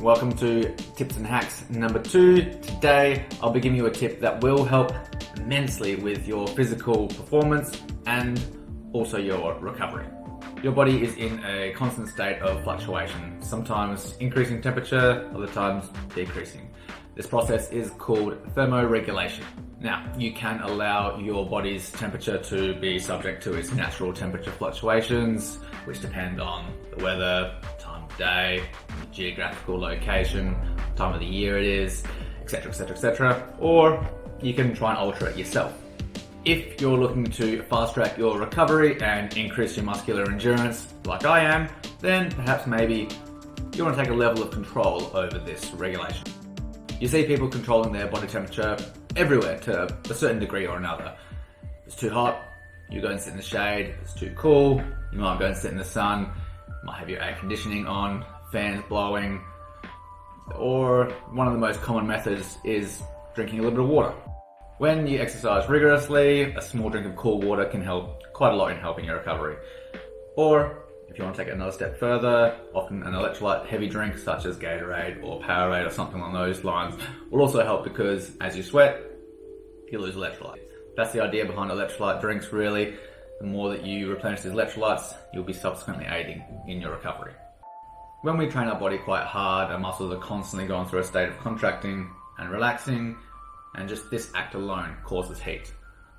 welcome to Tips and Hacks number 2. Today I'll be giving you a tip that will help immensely with your physical performance and also your recovery. Your body is in a constant state of fluctuation, sometimes increasing temperature, other times decreasing. This process is called thermoregulation. Now, you can allow your body's temperature to be subject to its natural temperature fluctuations, which depend on the weather, time of day, geographical location, time of the year it is, etc, etc, etc. Or you can try and alter it yourself. If you're looking to fast track your recovery and increase your muscular endurance, like I am, then perhaps maybe you want to take a level of control over this regulation. You see people controlling their body temperature everywhere to a certain degree or another. If it's too hot, you go and sit in the shade. If it's too cool, you might go and sit in the sun. You might have your air conditioning on, fans blowing. Or one of the most common methods is drinking a little bit of water. When you exercise rigorously, a small drink of cool water can help quite a lot in helping your recovery. Or if you want to take it another step further, often an electrolyte heavy drink such as Gatorade or Powerade or something along those lines will also help, because as you sweat, you lose electrolytes. That's the idea behind electrolyte drinks really. The more that you replenish these electrolytes, you'll be subsequently aiding in your recovery. When we train our body quite hard, our muscles are constantly going through a state of contracting and relaxing, and just this act alone causes heat.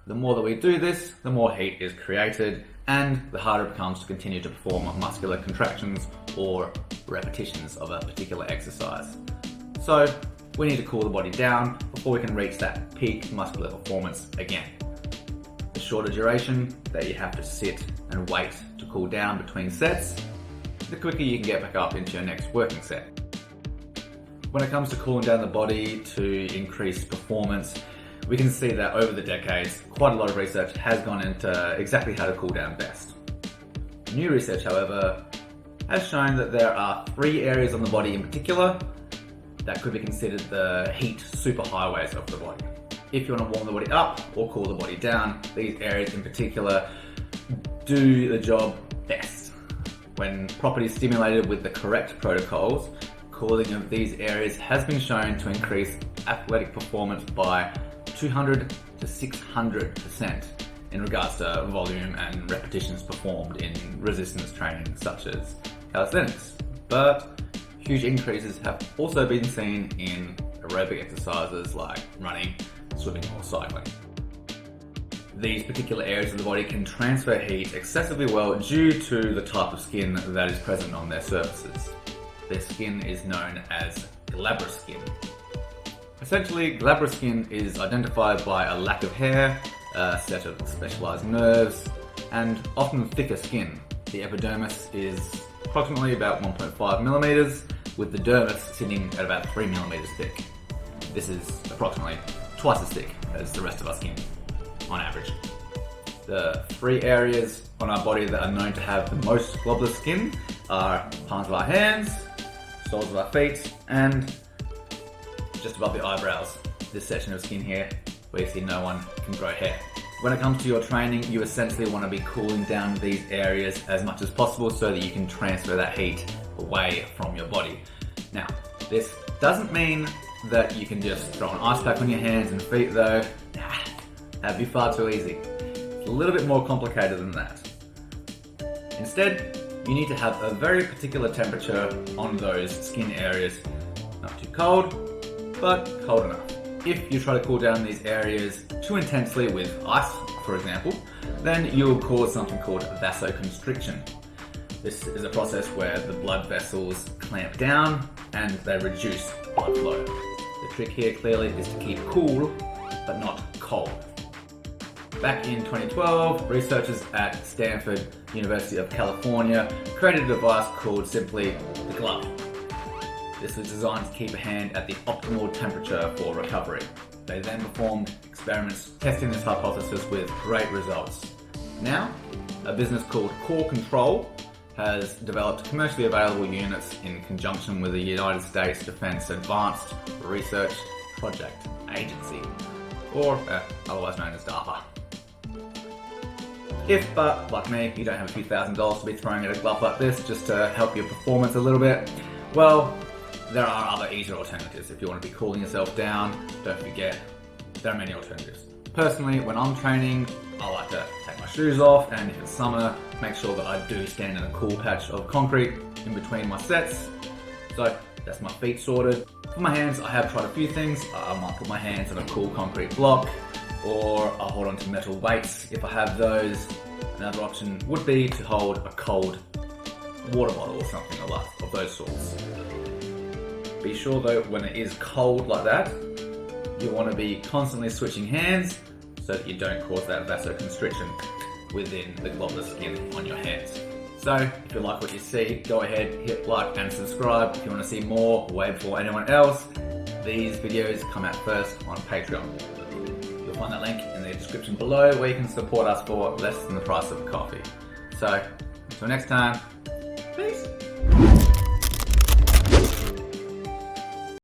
The more that we do this, the more heat is created, and the harder it becomes to continue to perform muscular contractions or repetitions of a particular exercise. So we need to cool the body down before we can reach that peak muscular performance again. The shorter duration that you have to sit and wait to cool down between sets, the quicker you can get back up into your next working set. When it comes to cooling down the body to increase performance, we can see that over the decades, quite a lot of research has gone into exactly how to cool down best. New research, however, has shown that there are 3 areas on the body in particular that could be considered the heat superhighways of the body. If you want to warm the body up or cool the body down, these areas in particular do the job best. When properly stimulated with the correct protocols, cooling of these areas has been shown to increase athletic performance by 200 to 600% in regards to volume and repetitions performed in resistance training such as calisthenics. But huge increases have also been seen in aerobic exercises like running, swimming or cycling. These particular areas of the body can transfer heat excessively well due to the type of skin that is present on their surfaces. Their skin is known as glabrous skin. Essentially, glabrous skin is identified by a lack of hair, a set of specialized nerves, and often thicker skin. The epidermis is approximately about 1.5 millimeters, with the dermis sitting at about 3 millimeters thick. This is approximately twice as thick as the rest of our skin, on average. The 3 areas on our body that are known to have the most globular skin are palms of our hands, soles of our feet, and just above the eyebrows, this section of skin here, where you see no one can grow hair. When it comes to your training, you essentially want to be cooling down these areas as much as possible so that you can transfer that heat away from your body. Now, this doesn't mean that you can just throw an ice pack on your hands and feet though. That'd be far too easy. It's a little bit more complicated than that. Instead, you need to have a very particular temperature on those skin areas. Not too cold, but cold enough. If you try to cool down these areas too intensely with ice, for example, then you'll cause something called vasoconstriction. This is a process where the blood vessels clamp down and they reduce blood flow. The trick here clearly is to keep cool, but not cold. Back in 2012, researchers at Stanford University of California created a device called simply the glove. This was designed to keep a hand at the optimal temperature for recovery. They then performed experiments testing this hypothesis with great results. Now, a business called Core Control has developed commercially available units in conjunction with the United States Defense Advanced Research Project Agency, or otherwise known as DARPA. If, like me, you don't have a few $1,000s to be throwing at a glove like this just to help your performance a little bit, well, there are other easier alternatives. If you want to be cooling yourself down, don't forget, there are many alternatives. Personally, when I'm training, I like to take my shoes off, and if it's summer, make sure that I do stand in a cool patch of concrete in between my sets. So that's my feet sorted. For my hands, I have tried a few things. I might put my hands on a cool concrete block, or I'll hold onto metal weights if I have those. Another option would be to hold a cold water bottle or something of those sorts. Be sure though, when it is cold like that, you want to be constantly switching hands so that you don't cause that vasoconstriction within the globulus skin on your hands. So if you like what you see, go ahead, hit like and subscribe. If you want to see more way before anyone else, these videos come out first on Patreon. You'll find that link in the description below, where you can support us for less than the price of a coffee. So until next time,